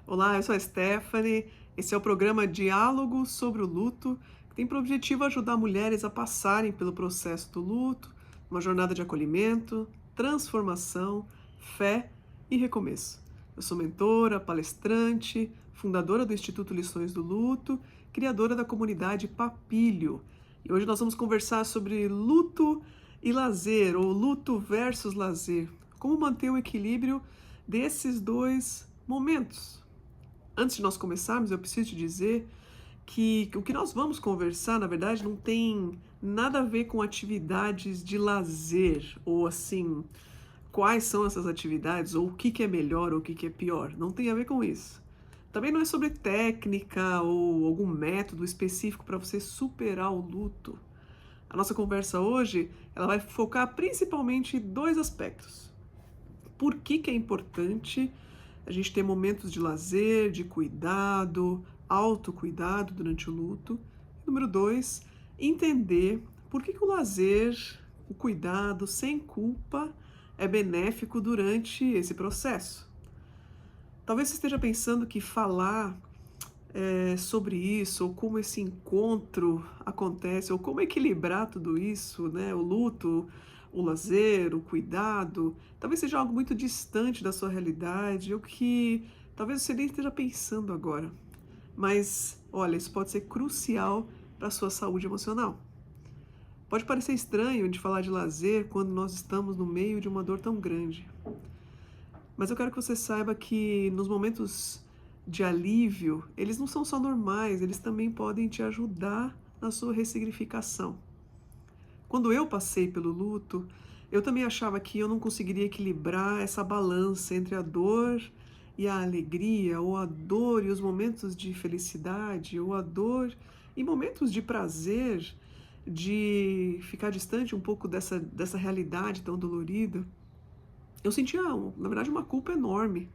Olá, eu sou a Stephanie. Esse é o programa Diálogo sobre o Luto, que tem por objetivo ajudar mulheres a passarem pelo processo do luto, uma jornada de acolhimento, transformação, fé e recomeço. Eu sou mentora, palestrante, fundadora do Instituto Lições do Luto, criadora da comunidade Papilho. E hoje nós vamos conversar sobre luto e lazer, ou luto versus lazer. Como manter o equilíbrio desses dois momentos. Antes de nós começarmos, eu preciso te dizer que o que nós vamos conversar, na verdade, não tem nada a ver com atividades de lazer, ou assim, quais são essas atividades, ou o que é melhor ou o que é pior. Não tem a ver com isso. Também não é sobre técnica ou algum método específico para você superar o luto. A nossa conversa hoje, ela vai focar principalmente em dois aspectos. Por que é importante a gente ter momentos de lazer, de cuidado, autocuidado durante o luto. Número 2, entender por que o lazer, o cuidado sem culpa é benéfico durante esse processo. Talvez você esteja pensando que falar sobre isso, ou como esse encontro acontece, ou como equilibrar tudo isso, né? O luto, o lazer, o cuidado, talvez seja algo muito distante da sua realidade, ou que talvez você nem esteja pensando agora. Mas, olha, isso pode ser crucial para a sua saúde emocional. Pode parecer estranho de falar de lazer quando nós estamos no meio de uma dor tão grande. Mas eu quero que você saiba que nos momentos de alívio, eles não são só normais, eles também podem te ajudar na sua ressignificação. Quando eu passei pelo luto, eu também achava que eu não conseguiria equilibrar essa balança entre a dor e a alegria, ou a dor e os momentos de felicidade, ou a dor e momentos de prazer, de ficar distante um pouco dessa realidade tão dolorida. Eu sentia, na verdade, uma culpa enorme.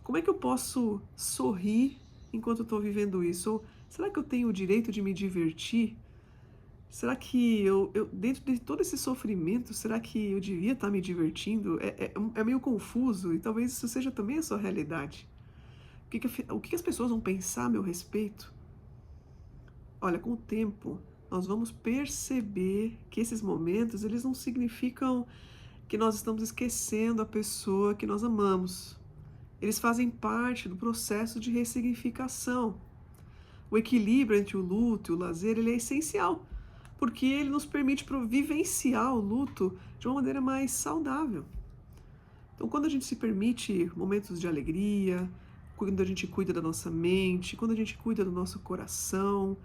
Como é que eu posso sorrir enquanto eu estou vivendo isso? Ou será que eu tenho o direito de me divertir? Será que dentro de todo esse sofrimento, será que eu devia estar me divertindo? É meio confuso e talvez isso seja também a sua realidade. O que as pessoas vão pensar a meu respeito? Olha, com o tempo, nós vamos perceber que esses momentos, eles não significam que nós estamos esquecendo a pessoa que nós amamos. Eles fazem parte do processo de ressignificação. O equilíbrio entre o luto e o lazer, ele é essencial, porque ele nos permite vivenciar o luto de uma maneira mais saudável. Então, quando a gente se permite momentos de alegria, quando a gente cuida da nossa mente, quando a gente cuida do nosso coração,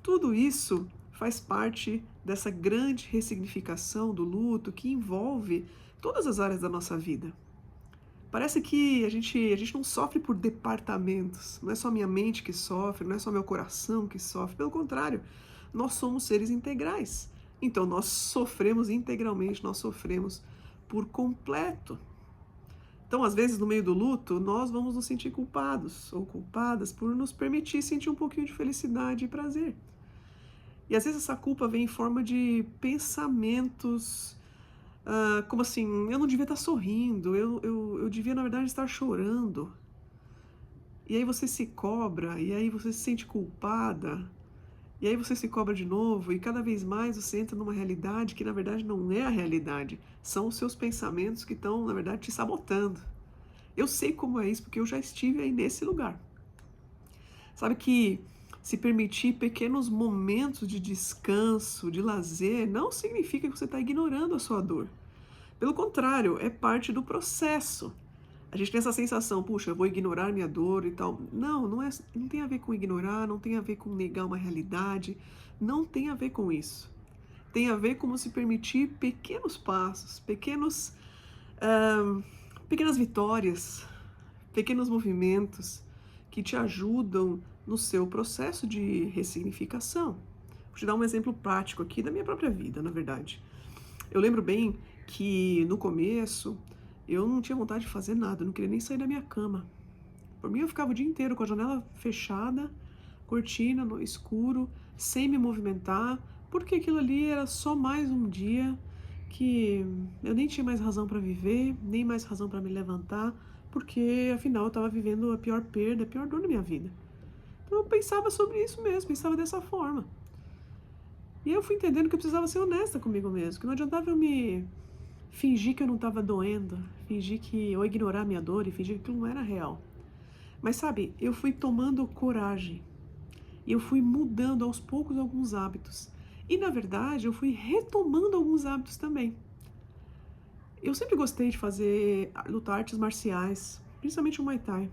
tudo isso faz parte dessa grande ressignificação do luto que envolve todas as áreas da nossa vida. Parece que a gente não sofre por departamentos, não é só minha mente que sofre, não é só meu coração que sofre, pelo contrário, nós somos seres integrais. Então nós sofremos integralmente, nós sofremos por completo. Então, às vezes, no meio do luto, nós vamos nos sentir culpados ou culpadas por nos permitir sentir um pouquinho de felicidade e prazer. E às vezes essa culpa vem em forma de pensamentos, como assim, eu não devia estar sorrindo, eu devia, na verdade, estar chorando. E aí você se cobra, e aí você se sente culpada, e aí você se cobra de novo, e cada vez mais você entra numa realidade que, na verdade, não é a realidade. São os seus pensamentos que estão, na verdade, te sabotando. Eu sei como é isso, porque eu já estive aí nesse lugar. Sabe que se permitir pequenos momentos de descanso, de lazer, não significa que você está ignorando a sua dor. Pelo contrário, é parte do processo. A gente tem essa sensação, puxa, eu vou ignorar minha dor e tal. Não, não tem a ver com ignorar, não tem a ver com negar uma realidade, não tem a ver com isso. Tem a ver com se permitir pequenos passos, pequenas vitórias, pequenos movimentos que te ajudam no seu processo de ressignificação. Vou te dar um exemplo prático aqui da minha própria vida, na verdade. Eu lembro bem que no começo eu não tinha vontade de fazer nada, eu não queria nem sair da minha cama. Por mim eu ficava o dia inteiro com a janela fechada, cortina no escuro, sem me movimentar, porque aquilo ali era só mais um dia que eu nem tinha mais razão para viver, nem mais razão para me levantar, porque afinal eu estava vivendo a pior perda, a pior dor da minha vida. Então eu pensava sobre isso mesmo, pensava dessa forma. E aí eu fui entendendo que eu precisava ser honesta comigo mesmo, que não adiantava eu me fingir que eu não estava doendo, fingir que, ou ignorar a minha dor e fingir que aquilo não era real. Mas sabe, eu fui tomando coragem e eu fui mudando aos poucos alguns hábitos. E na verdade eu fui retomando alguns hábitos também. Eu sempre gostei de lutar artes marciais, principalmente o Muay Thai.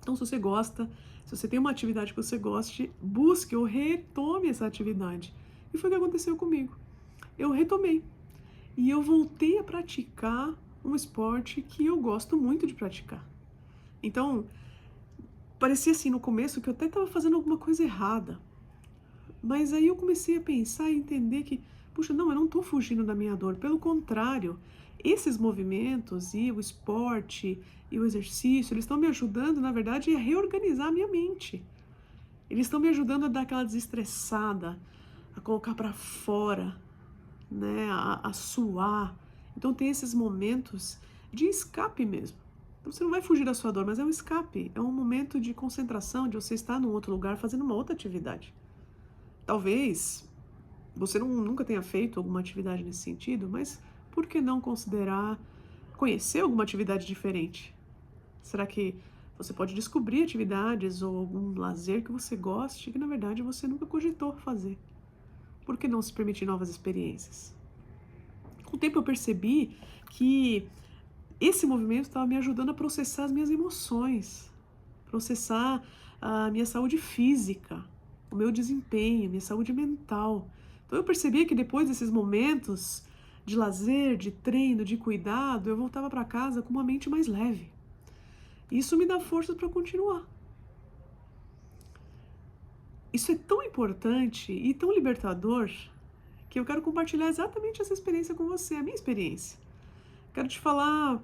Então se você gosta, se você tem uma atividade que você goste, busque ou retome essa atividade. E foi o que aconteceu comigo. Eu retomei. E eu voltei a praticar um esporte que eu gosto muito de praticar. Então, parecia assim no começo que eu até estava fazendo alguma coisa errada. Mas aí eu comecei a pensar e entender que, puxa, não, eu não estou fugindo da minha dor. Pelo contrário, esses movimentos e o esporte e o exercício, eles estão me ajudando, na verdade, a reorganizar a minha mente. Eles estão me ajudando a dar aquela desestressada, a colocar para fora, né, a suar. Então tem esses momentos de escape mesmo. Então você não vai fugir da sua dor, mas é um escape, é um momento de concentração, de você estar num outro lugar fazendo uma outra atividade. Talvez você nunca tenha feito alguma atividade nesse sentido, mas por que não considerar conhecer alguma atividade diferente? Será que você pode descobrir atividades ou algum lazer que você goste que na verdade você nunca cogitou fazer? Por que não se permitir novas experiências? Com o tempo eu percebi que esse movimento estava me ajudando a processar as minhas emoções, processar a minha saúde física, o meu desempenho, minha saúde mental. Então eu percebia que depois desses momentos de lazer, de treino, de cuidado, eu voltava para casa com uma mente mais leve. Isso me dá força para continuar. Isso é tão importante e tão libertador que eu quero compartilhar exatamente essa experiência com você, a minha experiência. Quero te falar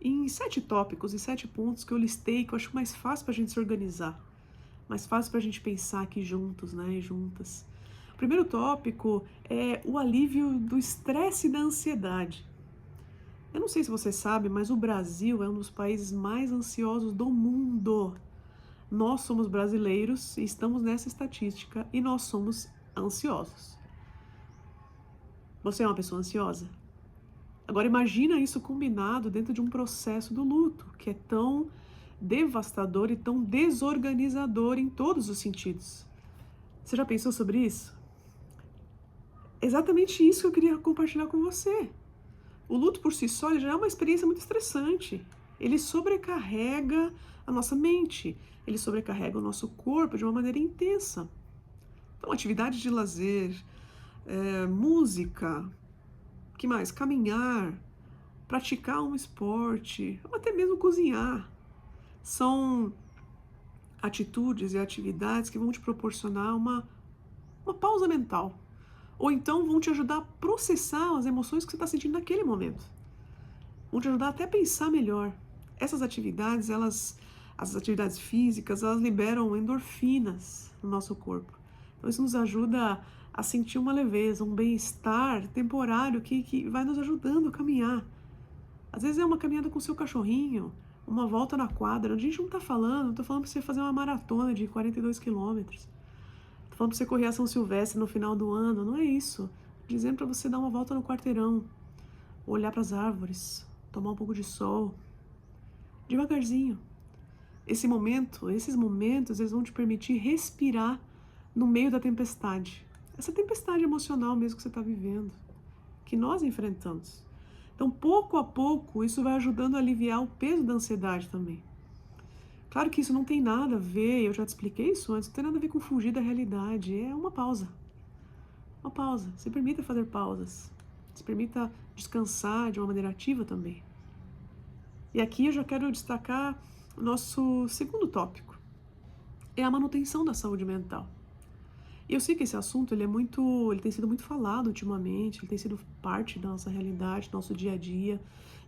em 7 tópicos e 7 pontos que eu listei, que eu acho mais fácil para a gente se organizar, mais fácil para a gente pensar aqui juntos, né, e juntas. O primeiro tópico é o alívio do estresse e da ansiedade. Eu não sei se você sabe, mas o Brasil é um dos países mais ansiosos do mundo. Nós somos brasileiros e estamos nessa estatística e nós somos ansiosos. Você é uma pessoa ansiosa? Agora imagina isso combinado dentro de um processo do luto, que é tão devastador e tão desorganizador em todos os sentidos. Você já pensou sobre isso? Exatamente isso que eu queria compartilhar com você. O luto por si só já é uma experiência muito estressante. Ele sobrecarrega a nossa mente, ele sobrecarrega o nosso corpo de uma maneira intensa. Então, atividade de lazer, música, que mais? Caminhar, praticar um esporte, ou até mesmo cozinhar. São atitudes e atividades que vão te proporcionar uma pausa mental. Ou então vão te ajudar a processar as emoções que você está sentindo naquele momento. Vão te ajudar até a pensar melhor. Essas atividades, as atividades físicas, elas liberam endorfinas no nosso corpo. Então isso nos ajuda a sentir uma leveza, um bem-estar temporário que vai nos ajudando a caminhar. Às vezes é uma caminhada com o seu cachorrinho, uma volta na quadra. A gente não tá falando, não tô falando pra você fazer uma maratona de 42 quilômetros. Tô falando pra você correr a São Silvestre no final do ano, não é isso. Tô dizendo pra você dar uma volta no quarteirão, olhar pras árvores, tomar um pouco de sol, devagarzinho. Esses momentos, eles vão te permitir respirar no meio da tempestade. Essa tempestade emocional mesmo que você está vivendo, que nós enfrentamos. Então, pouco a pouco, isso vai ajudando a aliviar o peso da ansiedade também. Claro que isso não tem nada a ver, eu já te expliquei isso antes, não tem nada a ver com fugir da realidade, é uma pausa. Uma pausa. Se permita fazer pausas. Se permita descansar de uma maneira ativa também. E aqui eu já quero destacar o nosso segundo tópico. É a manutenção da saúde mental. E eu sei que esse assunto ele tem sido muito falado ultimamente, ele tem sido parte da nossa realidade, do nosso dia a dia.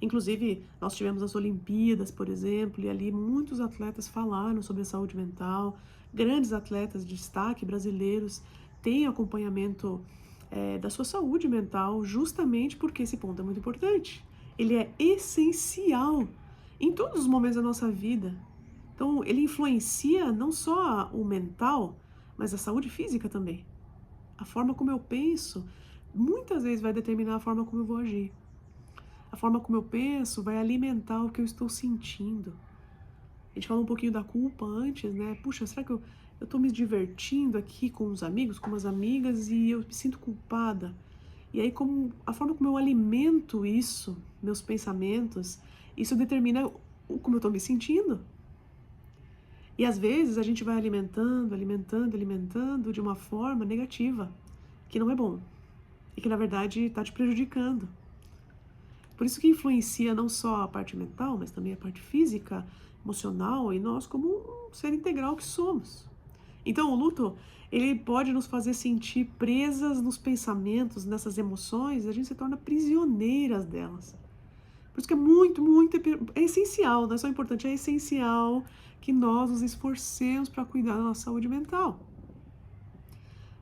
Inclusive, nós tivemos as Olimpíadas, por exemplo, e ali muitos atletas falaram sobre a saúde mental. Grandes atletas de destaque brasileiros têm acompanhamento da sua saúde mental, justamente porque esse ponto é muito importante. Ele é essencial. em todos os momentos da nossa vida. Então, ele influencia não só o mental, mas a saúde física também. A forma como eu penso, muitas vezes vai determinar a forma como eu vou agir. A forma como eu penso vai alimentar o que eu estou sentindo. A gente falou um pouquinho da culpa antes, né? Puxa, será que eu tô me divertindo aqui com os amigos, com umas amigas e eu me sinto culpada? E aí, como a forma como eu alimento isso, meus pensamentos, isso determina como eu tô me sentindo. E às vezes a gente vai alimentando, alimentando, alimentando de uma forma negativa, que não é bom. E que na verdade está te prejudicando. Por isso que influencia não só a parte mental, mas também a parte física, emocional e nós como um ser integral que somos. Então o luto, ele pode nos fazer sentir presas nos pensamentos, nessas emoções, e a gente se torna prisioneiras delas. Por isso que é muito, é essencial, não é só importante, é essencial que nós nos esforcemos para cuidar da nossa saúde mental.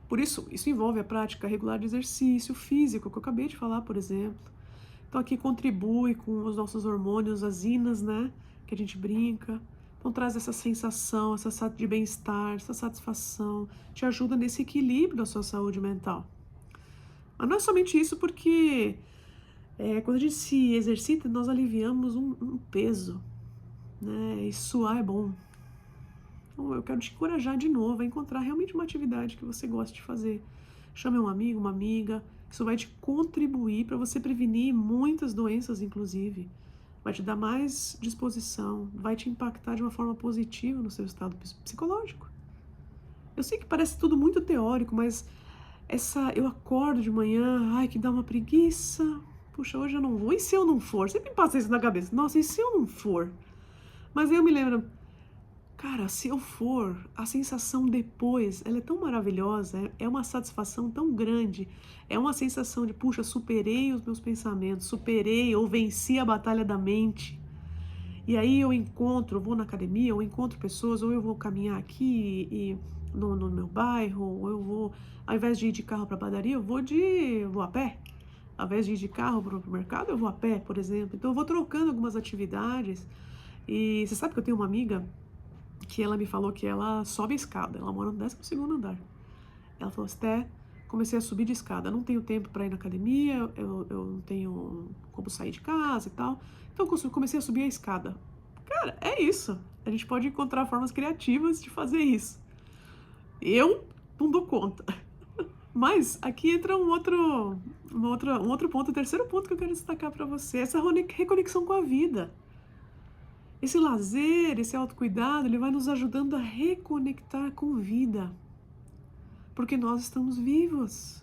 Por isso envolve a prática regular de exercício físico, que eu acabei de falar, por exemplo. Então aqui contribui com os nossos hormônios, as inas, né, que a gente brinca. Então traz essa sensação, de bem-estar, essa satisfação, te ajuda nesse equilíbrio da sua saúde mental. Mas não é somente isso, porque quando a gente se exercita, nós aliviamos um peso, né, e suar é bom. Então eu quero te encorajar de novo a encontrar realmente uma atividade que você gosta de fazer. Chame um amigo, uma amiga. Isso vai te contribuir para você prevenir muitas doenças, inclusive. Vai te dar mais disposição, vai te impactar de uma forma positiva no seu estado psicológico. Eu sei que parece tudo muito teórico, mas eu acordo de manhã, ai, que dá uma preguiça. Puxa, hoje eu não vou. E se eu não for? Sempre passa isso na cabeça. Nossa, e se eu não for? Mas aí eu me lembro, cara, se eu for, a sensação depois, ela é tão maravilhosa, é uma satisfação tão grande, é uma sensação de, puxa, superei os meus pensamentos, superei ou venci a batalha da mente. E aí eu vou na academia, ou encontro pessoas, ou eu vou caminhar aqui no meu bairro, ou eu vou, ao invés de ir de carro para a padaria, eu vou a pé. Ao invés de ir de carro para o mercado, eu vou a pé, por exemplo. Então eu vou trocando algumas atividades. E você sabe que eu tenho uma amiga que ela me falou que ela sobe a escada, ela mora no 12º andar. Ela falou, Sté, comecei a subir de escada, não tenho tempo para ir na academia, eu não tenho como sair de casa e tal, então comecei a subir a escada. Cara, é isso, a gente pode encontrar formas criativas de fazer isso. Eu não dou conta. Mas aqui entra um outro ponto, o terceiro ponto que eu quero destacar para você, essa reconexão com a vida. Esse lazer, esse autocuidado, ele vai nos ajudando a reconectar com vida. Porque nós estamos vivos.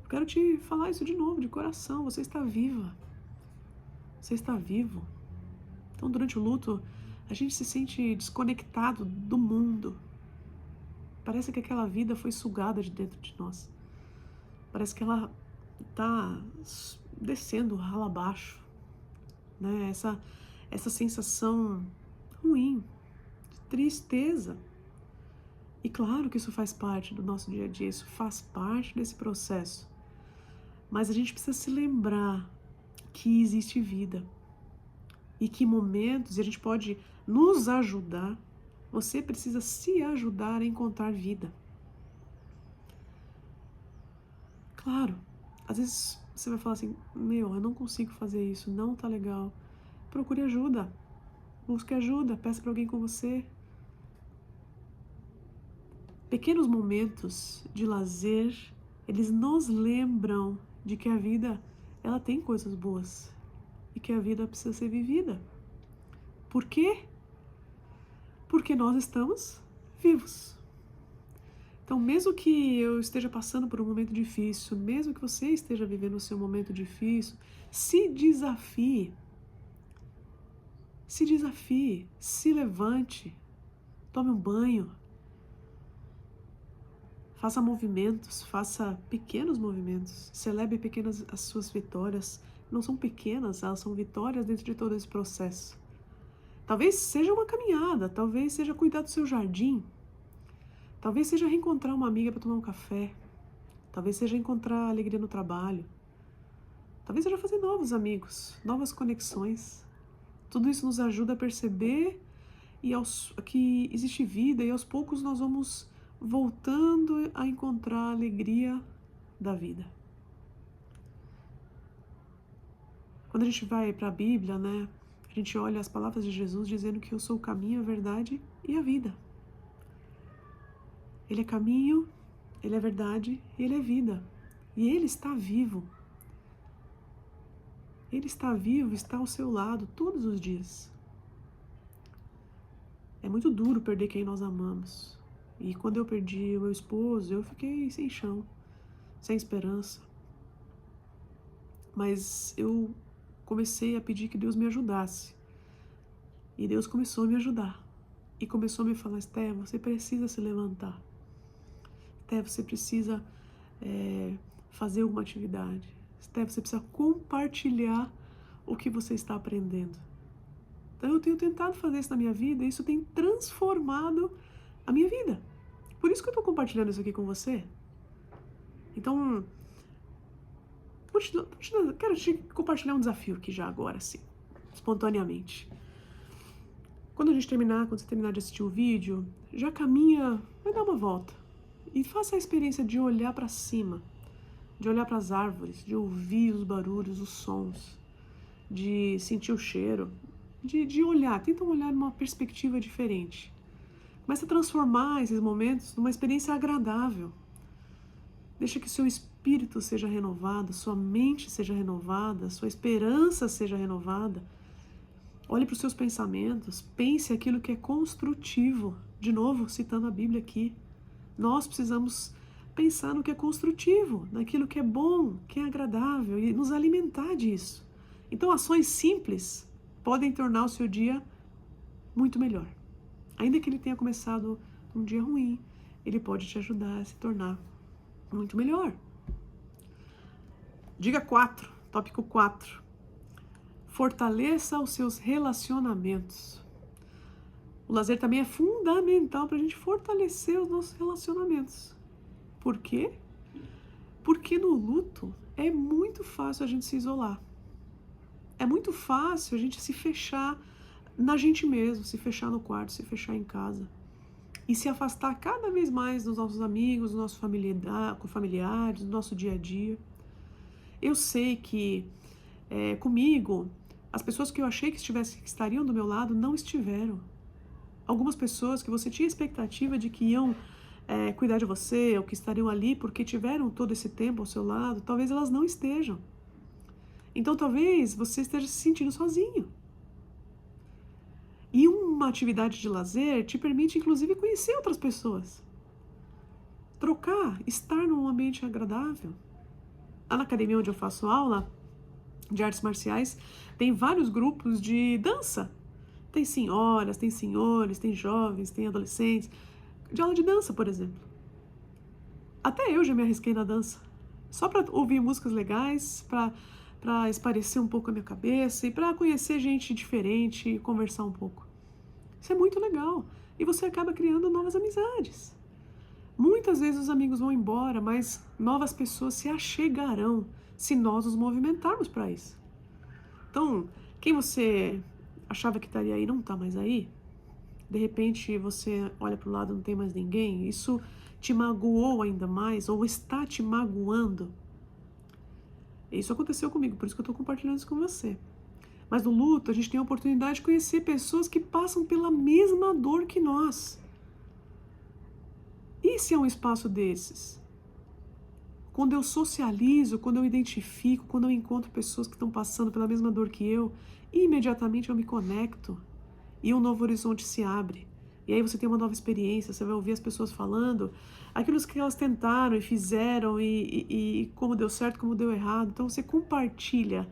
Eu quero te falar isso de novo, de coração. Você está viva. Você está vivo. Então, durante o luto, a gente se sente desconectado do mundo. Parece que aquela vida foi sugada de dentro de nós. Parece que ela está descendo rala abaixo. Né? Essa sensação ruim, de tristeza. E claro que isso faz parte do nosso dia a dia, isso faz parte desse processo. Mas a gente precisa se lembrar que existe vida. E que momentos, e a gente pode nos ajudar, você precisa se ajudar a encontrar vida. Claro, às vezes você vai falar assim, eu não consigo fazer isso, não tá legal. Procure ajuda, busque ajuda, peça para alguém com você. Pequenos momentos de lazer, eles nos lembram de que a vida, ela tem coisas boas e que a vida precisa ser vivida. Por quê? Porque nós estamos vivos. Então, mesmo que eu esteja passando por um momento difícil, mesmo que você esteja vivendo o seu momento difícil, se desafie, se levante, tome um banho, faça movimentos, faça pequenos movimentos, celebre as suas vitórias. Não são pequenas, elas são vitórias dentro de todo esse processo. Talvez seja uma caminhada, talvez seja cuidar do seu jardim, talvez seja reencontrar uma amiga para tomar um café, talvez seja encontrar alegria no trabalho, Talvez seja fazer novos amigos, novas conexões. Tudo isso nos ajuda a perceber que existe vida e aos poucos nós vamos voltando a encontrar a alegria da vida. Quando a gente vai para a Bíblia, né, a gente olha as palavras de Jesus dizendo que eu sou o caminho, a verdade e a vida. Ele é caminho, ele é verdade e ele é vida. E ele está vivo. Ele está vivo, está ao seu lado todos os dias. É muito duro perder quem nós amamos. E quando eu perdi o meu esposo, eu fiquei sem chão, sem esperança. Mas eu comecei a pedir que Deus me ajudasse. E Deus começou a me ajudar. E começou a me falar: Esté, você precisa se levantar. Esté, você precisa fazer alguma atividade. Esté, você precisa compartilhar o que você está aprendendo. Então eu tenho tentado fazer isso na minha vida e isso tem transformado a minha vida. Por isso que eu estou compartilhando isso aqui com você. Então, quero te compartilhar um desafio aqui já agora, assim, espontaneamente. Quando você terminar de assistir o vídeo, já caminha, vai dar uma volta. E faça a experiência de olhar para cima, de olhar para as árvores, de ouvir os barulhos, os sons, de sentir o cheiro, de olhar, tenta olhar numa perspectiva diferente. Começa a transformar esses momentos numa experiência agradável. Deixa que seu espírito seja renovado, sua mente seja renovada, sua esperança seja renovada. Olhe para os seus pensamentos, pense aquilo que é construtivo. De novo, citando a Bíblia aqui. Nós precisamos pensar no que é construtivo, naquilo que é bom, que é agradável e nos alimentar disso. Então, ações simples podem tornar o seu dia muito melhor. Ainda que ele tenha começado um dia ruim, ele pode te ajudar a se tornar muito melhor. Dica 4, tópico 4. Fortaleça os seus relacionamentos. O lazer também é fundamental para a gente fortalecer os nossos relacionamentos. Por quê? Porque no luto é muito fácil a gente se isolar. É muito fácil a gente se fechar na gente mesmo, se fechar no quarto, se fechar em casa. E se afastar cada vez mais dos nossos amigos, dos nossos familiares, do nosso dia a dia. Eu sei que comigo, as pessoas que eu achei que estariam do meu lado não estiveram. Algumas pessoas que você tinha expectativa de que iam cuidar de você, ou que estariam ali porque tiveram todo esse tempo ao seu lado, talvez elas não estejam. Então talvez você esteja se sentindo sozinho. E uma atividade de lazer te permite inclusive conhecer outras pessoas. Trocar, estar num ambiente agradável. Lá na academia onde eu faço aula de artes marciais, tem vários grupos de dança. Tem senhoras, tem senhores, tem jovens, tem adolescentes. De aula de dança, por exemplo. Até eu já me arrisquei na dança. Só para ouvir músicas legais, para esparecer um pouco a minha cabeça e para conhecer gente diferente e conversar um pouco. Isso é muito legal. E você acaba criando novas amizades. Muitas vezes os amigos vão embora, mas novas pessoas se achegarão se nós nos movimentarmos para isso. Então, quem você achava que estaria aí não está mais aí, de repente você olha para o lado e não tem mais ninguém, isso te magoou ainda mais ou está te magoando. Isso aconteceu comigo, por isso que eu estou compartilhando isso com você. Mas no luto a gente tem a oportunidade de conhecer pessoas que passam pela mesma dor que nós. E se é um espaço desses? Quando eu socializo, quando eu identifico, quando eu encontro pessoas que estão passando pela mesma dor que eu, imediatamente eu me conecto e um novo horizonte se abre. E aí você tem uma nova experiência, você vai ouvir as pessoas falando aquilo que elas tentaram e fizeram e como deu certo, como deu errado. Então você compartilha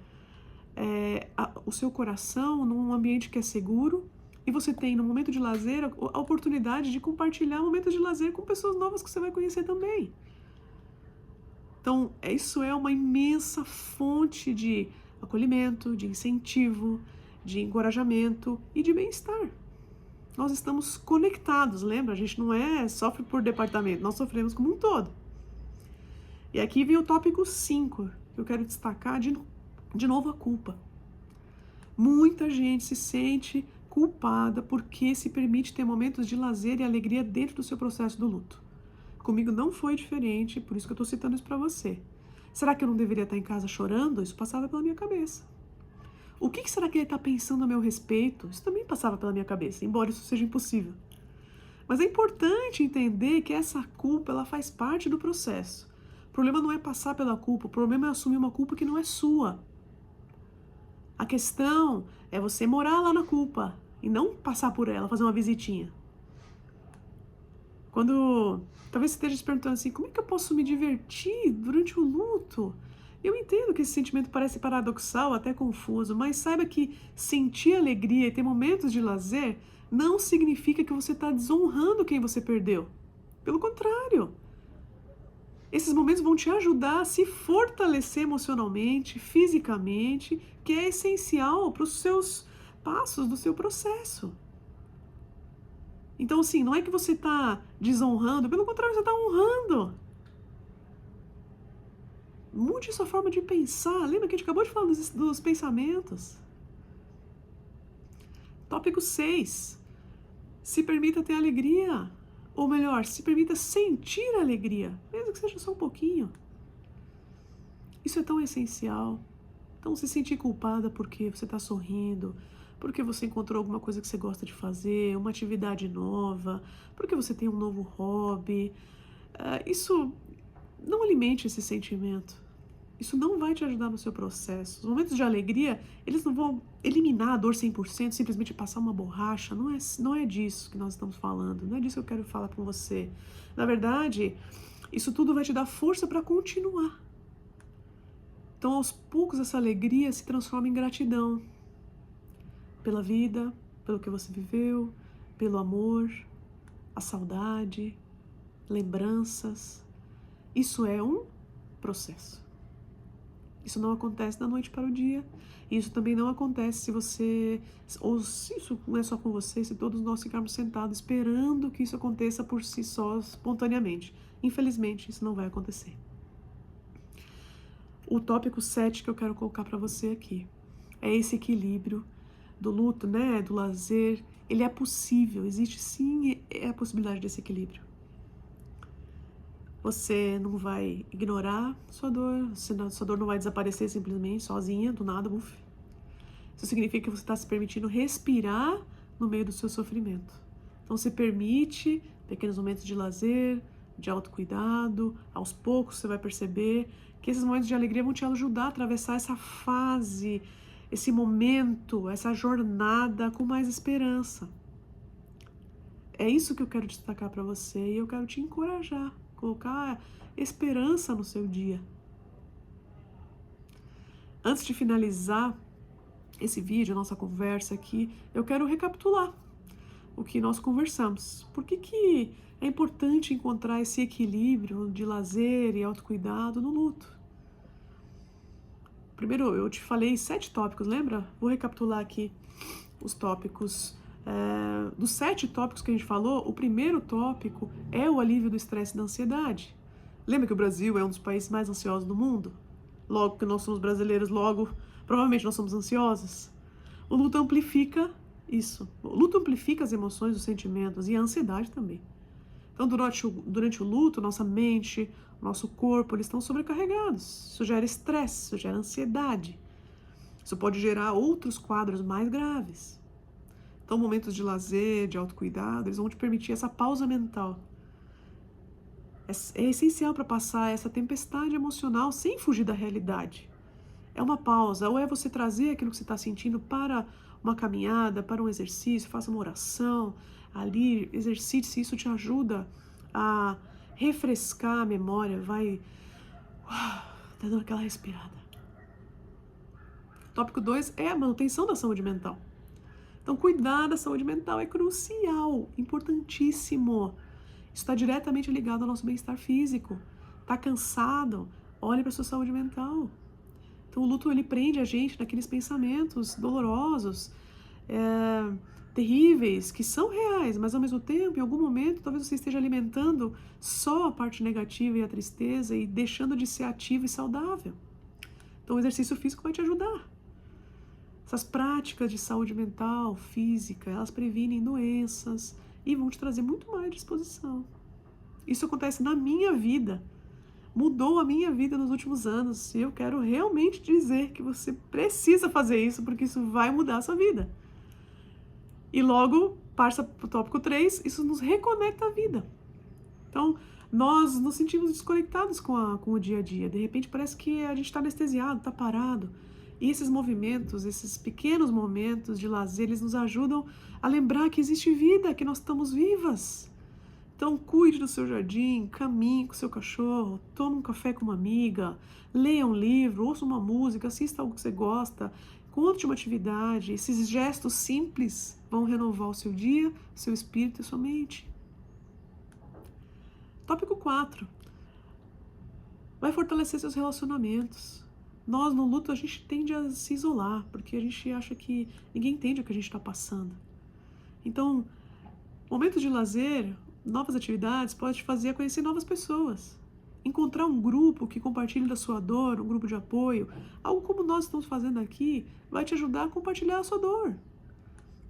o seu coração num ambiente que é seguro e você tem no momento de lazer a oportunidade de compartilhar momentos de lazer com pessoas novas que você vai conhecer também. Então isso é uma imensa fonte de acolhimento, de incentivo, de encorajamento e de bem-estar. Nós estamos conectados, lembra? A gente não sofre por departamento, nós sofremos como um todo. E aqui vem o tópico 5, que eu quero destacar De novo, a culpa. Muita gente se sente culpada porque se permite ter momentos de lazer e alegria dentro do seu processo do luto. Comigo não foi diferente, por isso que eu estou citando isso para você. Será que eu não deveria estar em casa chorando? Isso passava pela minha cabeça. O que será que ele está pensando a meu respeito? Isso também passava pela minha cabeça, embora isso seja impossível. Mas é importante entender que essa culpa ela faz parte do processo. O problema não é passar pela culpa, o problema é assumir uma culpa que não é sua. A questão é você morar lá na culpa e não passar por ela, fazer uma visitinha. Quando talvez você esteja se perguntando assim, como é que eu posso me divertir durante o luto? Eu entendo que esse sentimento parece paradoxal, até confuso, mas saiba que sentir alegria e ter momentos de lazer não significa que você está desonrando quem você perdeu. Pelo contrário, esses momentos vão te ajudar a se fortalecer emocionalmente, fisicamente, que é essencial para os seus passos do seu processo. Então, assim, não é que você está desonrando, pelo contrário, você está honrando. Mude sua forma de pensar. Lembra que a gente acabou de falar dos pensamentos? Tópico 6. Se permita ter alegria. Ou melhor, se permita sentir alegria, mesmo que seja só um pouquinho. Isso é tão essencial. Então, se sentir culpada porque você está sorrindo, porque você encontrou alguma coisa que você gosta de fazer, uma atividade nova, porque você tem um novo hobby, isso não alimente esse sentimento. Isso não vai te ajudar no seu processo. Os momentos de alegria, eles não vão eliminar a dor 100%, simplesmente passar uma borracha. Não é disso que nós estamos falando. Não é disso que eu quero falar com você. Na verdade, isso tudo vai te dar força para continuar. Então, aos poucos, essa alegria se transforma em gratidão. Pela vida, pelo que você viveu, pelo amor, a saudade, lembranças. Isso é um processo. Isso não acontece da noite para o dia. Isso também não acontece se você, ou se isso não é só com você, se todos nós ficarmos sentados esperando que isso aconteça por si só, espontaneamente. Infelizmente, isso não vai acontecer. O tópico 7 que eu quero colocar para você aqui é esse equilíbrio do luto, né, do lazer. Ele é possível, existe sim a possibilidade desse equilíbrio. Você não vai ignorar sua dor não vai desaparecer simplesmente, sozinha, do nada, buf. Isso significa que você está se permitindo respirar no meio do seu sofrimento. Então, se permite pequenos momentos de lazer, de autocuidado. Aos poucos você vai perceber que esses momentos de alegria vão te ajudar a atravessar essa fase, esse momento, essa jornada com mais esperança. É isso que eu quero destacar para você e eu quero te encorajar. Colocar esperança no seu dia. Antes de finalizar esse vídeo, a nossa conversa aqui, eu quero recapitular o que nós conversamos. Por que é importante encontrar esse equilíbrio de lazer e autocuidado no luto? Primeiro, eu te falei 7 tópicos, lembra? Vou recapitular aqui os tópicos. Dos 7 tópicos que a gente falou, o primeiro tópico é o alívio do estresse e da ansiedade. Lembra que o Brasil é um dos países mais ansiosos do mundo? Logo que nós somos brasileiros, logo, provavelmente nós somos ansiosos. O luto amplifica isso. O luto amplifica as emoções, os sentimentos e a ansiedade também. Então, durante o luto, nossa mente, nosso corpo, eles estão sobrecarregados. Isso gera estresse, isso gera ansiedade. Isso pode gerar outros quadros mais graves. Então, momentos de lazer, de autocuidado, eles vão te permitir essa pausa mental. É essencial para passar essa tempestade emocional sem fugir da realidade. É uma pausa, ou é você trazer aquilo que você está sentindo para uma caminhada, para um exercício, faça uma oração, ali, exercite-se, isso te ajuda a refrescar a memória, vai dando aquela respirada. Tópico 2 é a manutenção da saúde mental. Então, cuidar da saúde mental é crucial, importantíssimo. Isso está diretamente ligado ao nosso bem-estar físico. Está cansado? Olhe para a sua saúde mental. Então, o luto, ele prende a gente naqueles pensamentos dolorosos, terríveis, que são reais, mas ao mesmo tempo, em algum momento, talvez você esteja alimentando só a parte negativa e a tristeza e deixando de ser ativo e saudável. Então o exercício físico vai te ajudar. Essas práticas de saúde mental, física, elas previnem doenças e vão te trazer muito mais disposição. Isso acontece na minha vida. Mudou a minha vida nos últimos anos. E eu quero realmente dizer que você precisa fazer isso, porque isso vai mudar a sua vida. E logo, passa para o tópico 3, isso nos reconecta à vida. Então, nós nos sentimos desconectados com o dia a dia. De repente, parece que a gente está anestesiado, está parado. E esses movimentos, esses pequenos momentos de lazer, eles nos ajudam a lembrar que existe vida, que nós estamos vivas. Então, cuide do seu jardim, caminhe com o seu cachorro, tome um café com uma amiga, leia um livro, ouça uma música, assista algo que você gosta, conte uma atividade. Esses gestos simples vão renovar o seu dia, seu espírito e sua mente. Tópico 4. Vai fortalecer seus relacionamentos. Nós, no luto, a gente tende a se isolar, porque a gente acha que ninguém entende o que a gente está passando. Então, momentos de lazer, novas atividades, pode te fazer conhecer novas pessoas. Encontrar um grupo que compartilhe da sua dor, um grupo de apoio, algo como nós estamos fazendo aqui, vai te ajudar a compartilhar a sua dor.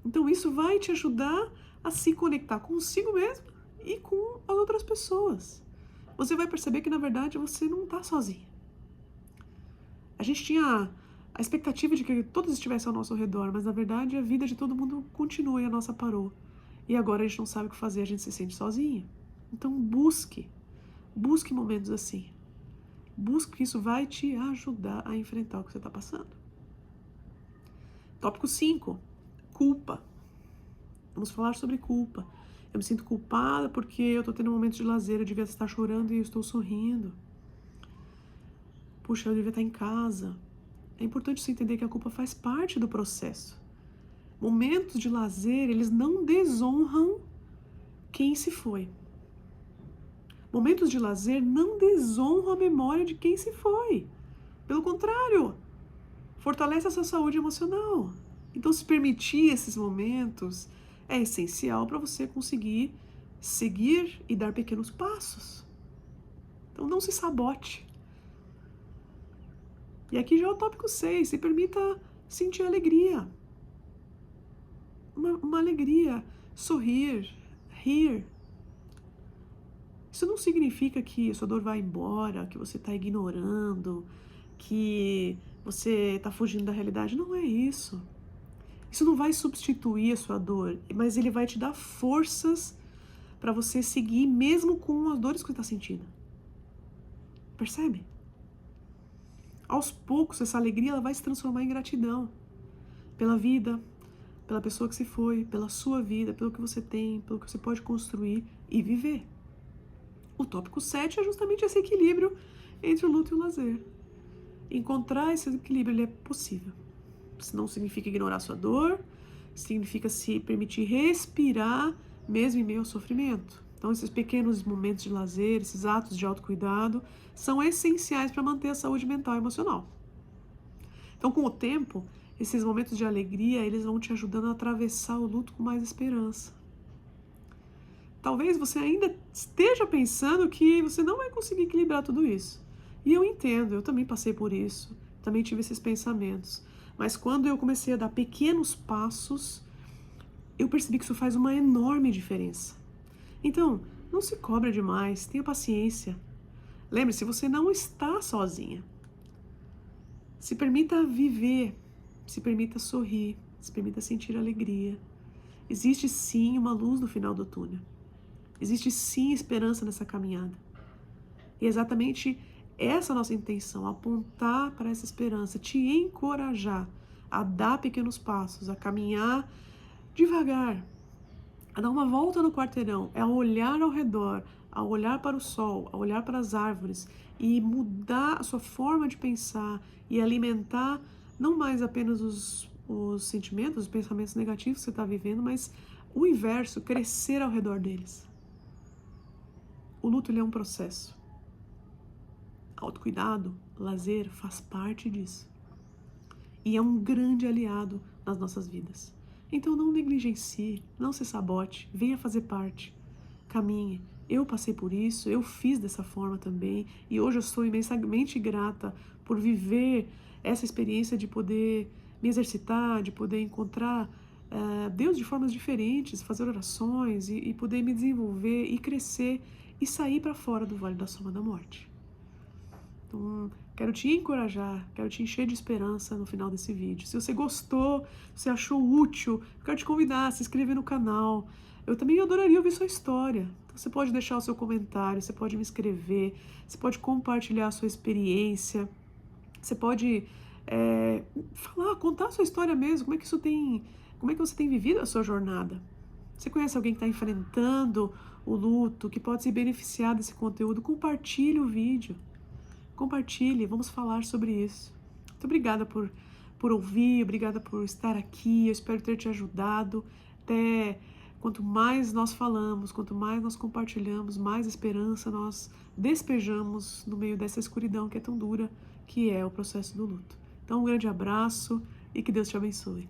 Então isso vai te ajudar a se conectar consigo mesmo e com as outras pessoas. Você vai perceber que, na verdade, você não está sozinha. A gente tinha a expectativa de que todos estivessem ao nosso redor, mas, na verdade, a vida de todo mundo continua e a nossa parou. E agora a gente não sabe o que fazer, a gente se sente sozinha. Então busque momentos assim. Busque que isso vai te ajudar a enfrentar o que você está passando. Tópico 5. Culpa. Vamos falar sobre culpa. Eu me sinto culpada porque eu estou tendo um momento de lazer, eu devia estar chorando e eu estou sorrindo. Puxa, eu devia estar em casa. É importante você entender que a culpa faz parte do processo. Momentos de lazer, eles não desonram quem se foi. Momentos de lazer não desonram a memória de quem se foi. Pelo contrário, fortalece a sua saúde emocional. Então, se permitir esses momentos é essencial para você conseguir seguir e dar pequenos passos. Então, não se sabote. E aqui já é o tópico 6. Se permita sentir alegria. Uma alegria. Sorrir. Rir. Isso não significa que a sua dor vai embora, que você está ignorando, que você está fugindo da realidade. Não é isso. Isso não vai substituir a sua dor, mas ele vai te dar forças para você seguir mesmo com as dores que você está sentindo. Percebe? Aos poucos, essa alegria ela vai se transformar em gratidão pela vida, pela pessoa que se foi, pela sua vida, pelo que você tem, pelo que você pode construir e viver. O tópico 7 é justamente esse equilíbrio entre o luto e o lazer. Encontrar esse equilíbrio ele é possível. Isso não significa ignorar a sua dor, significa se permitir respirar mesmo em meio ao sofrimento. Então, esses pequenos momentos de lazer, esses atos de autocuidado, são essenciais para manter a saúde mental e emocional. Então, com o tempo, esses momentos de alegria, eles vão te ajudando a atravessar o luto com mais esperança. Talvez você ainda esteja pensando que você não vai conseguir equilibrar tudo isso. E eu entendo, eu também passei por isso, também tive esses pensamentos. Mas quando eu comecei a dar pequenos passos, eu percebi que isso faz uma enorme diferença. Então, não se cobre demais, tenha paciência. Lembre-se, você não está sozinha. Se permita viver, se permita sorrir, se permita sentir alegria. Existe sim uma luz no final do túnel. Existe sim esperança nessa caminhada. E é exatamente essa a nossa intenção, apontar para essa esperança, te encorajar a dar pequenos passos, a caminhar devagar, a dar uma volta no quarteirão, é a olhar ao redor, a olhar para o sol, a olhar para as árvores e mudar a sua forma de pensar e alimentar não mais apenas os sentimentos, os pensamentos negativos que você está vivendo, mas o inverso, crescer ao redor deles. O luto ele é um processo. Autocuidado, lazer faz parte disso. E é um grande aliado nas nossas vidas. Então não negligencie, não se sabote, venha fazer parte. Caminhe, Eu passei por isso, eu fiz dessa forma também, e hoje eu sou imensamente grata por viver essa experiência de poder me exercitar, de poder encontrar Deus de formas diferentes, fazer orações e poder me desenvolver e crescer e sair para fora do vale da sombra da morte. Então, quero te encorajar, quero te encher de esperança no final desse vídeo. Se você gostou, se achou útil, eu quero te convidar a se inscrever no canal. Eu também adoraria ouvir sua história. Então, você pode deixar o seu comentário, você pode me escrever, você pode compartilhar a sua experiência, você pode falar, contar a sua história mesmo, como é que você tem vivido a sua jornada. Você conhece alguém que está enfrentando o luto, que pode se beneficiar desse conteúdo? Compartilhe o vídeo. Compartilhe, vamos falar sobre isso. Muito obrigada por ouvir, obrigada por estar aqui. Eu espero ter te ajudado. Até quanto mais nós falamos, quanto mais nós compartilhamos, mais esperança nós despejamos no meio dessa escuridão que é tão dura, que é o processo do luto. Então, um grande abraço e que Deus te abençoe.